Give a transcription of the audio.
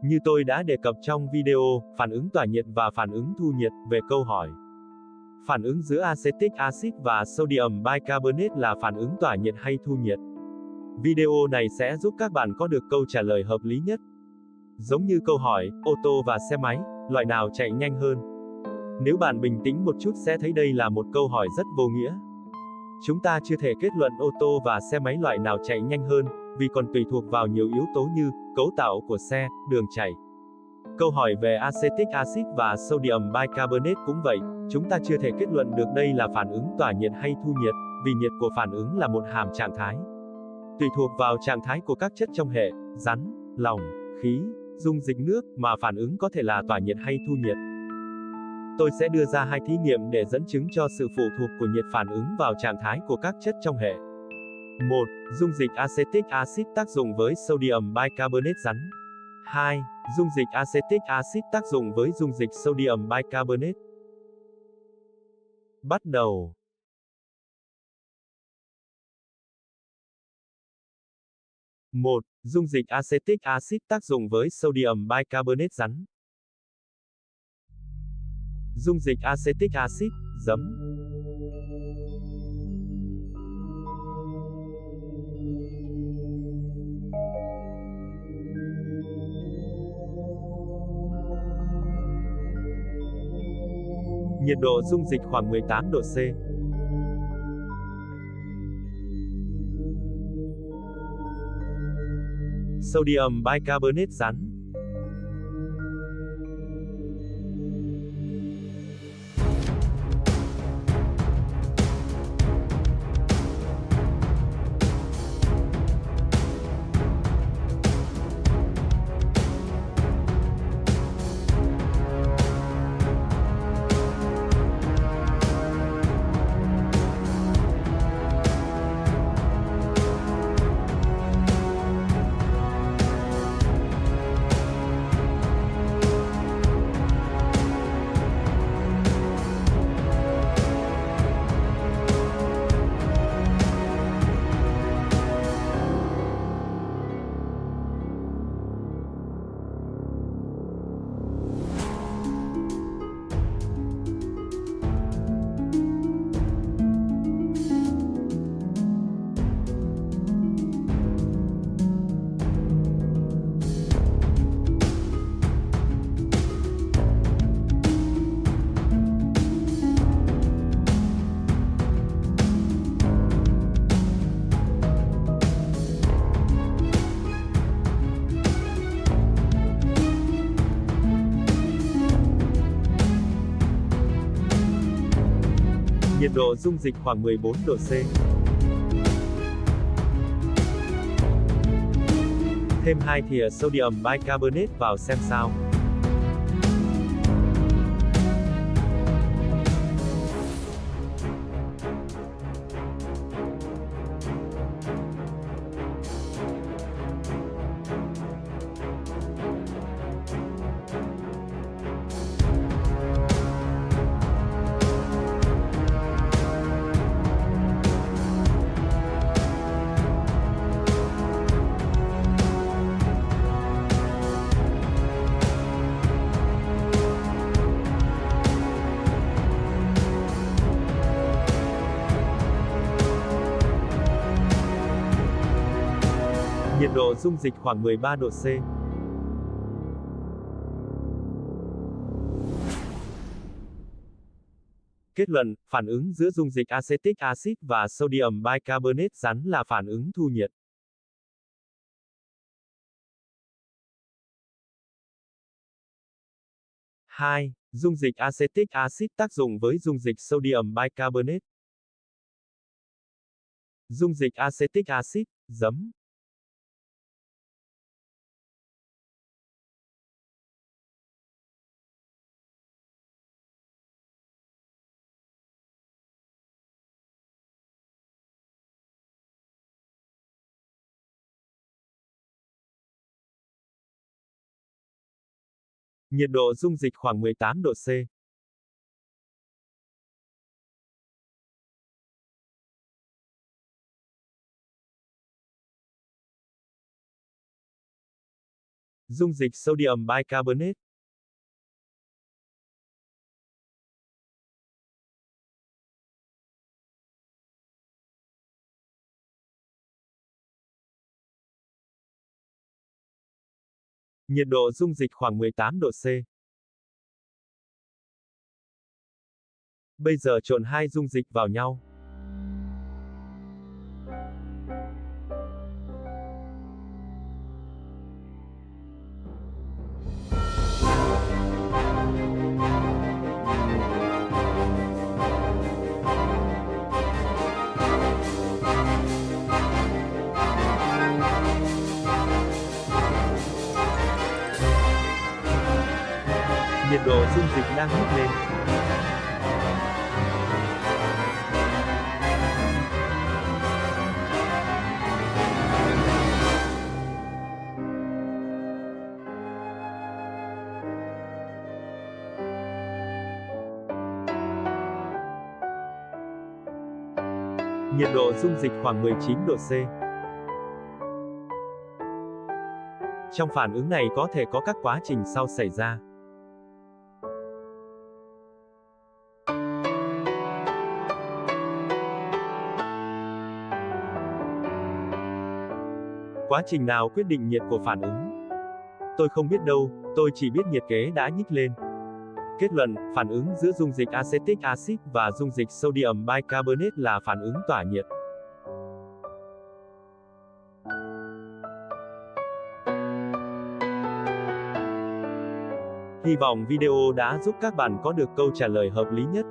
Như tôi đã đề cập trong video, phản ứng tỏa nhiệt và phản ứng thu nhiệt, về câu hỏi phản ứng giữa acetic acid và sodium bicarbonate là phản ứng tỏa nhiệt hay thu nhiệt. Video này sẽ giúp các bạn có được câu trả lời hợp lý nhất. Giống như câu hỏi, ô tô và xe máy, loại nào chạy nhanh hơn? Nếu bạn bình tĩnh một chút sẽ thấy đây là một câu hỏi rất vô nghĩa. Chúng ta chưa thể kết luận ô tô và xe máy loại nào chạy nhanh hơn, vì còn tùy thuộc vào nhiều yếu tố như cấu tạo của xe, đường chạy. Câu hỏi về acetic acid và sodium bicarbonate cũng vậy, chúng ta chưa thể kết luận được đây là phản ứng tỏa nhiệt hay thu nhiệt, vì nhiệt của phản ứng là một hàm trạng thái. Tùy thuộc vào trạng thái của các chất trong hệ, rắn, lỏng, khí, dung dịch nước, mà phản ứng có thể là tỏa nhiệt hay thu nhiệt. Tôi sẽ đưa ra hai thí nghiệm để dẫn chứng cho sự phụ thuộc của nhiệt phản ứng vào trạng thái của các chất trong hệ. 1. Dung dịch acetic acid tác dụng với sodium bicarbonate rắn. 2. Dung dịch acetic acid tác dụng với dung dịch sodium bicarbonate. Bắt đầu. 1. Dung dịch acetic acid tác dụng với sodium bicarbonate rắn. Dung dịch acetic acid, giấm. Nhiệt độ dung dịch khoảng 18 độ C. Sodium bicarbonate rắn. Nhiệt độ dung dịch khoảng 14 độ C. Thêm 2 thìa sodium bicarbonate vào xem sao. Nhiệt độ dung dịch khoảng 13 độ C. Kết luận, phản ứng giữa dung dịch acetic acid và sodium bicarbonate rắn là phản ứng thu nhiệt. Hai. Dung dịch acetic acid tác dụng với dung dịch sodium bicarbonate. Dung dịch acetic acid, giấm. Nhiệt độ dung dịch khoảng 18 độ C. Dung dịch sodium bicarbonate. Nhiệt độ dung dịch khoảng 18 độ C. Bây giờ trộn hai dung dịch vào nhau. Nhiệt độ dung dịch đang bốc lên. Nhiệt độ dung dịch khoảng 19 độ C. Trong phản ứng này có thể có các quá trình sau xảy ra. Quá trình nào quyết định nhiệt của phản ứng? Tôi không biết đâu, tôi chỉ biết nhiệt kế đã nhích lên. Kết luận, phản ứng giữa dung dịch acetic acid và dung dịch sodium bicarbonate là phản ứng tỏa nhiệt. Hy vọng video đã giúp các bạn có được câu trả lời hợp lý nhất.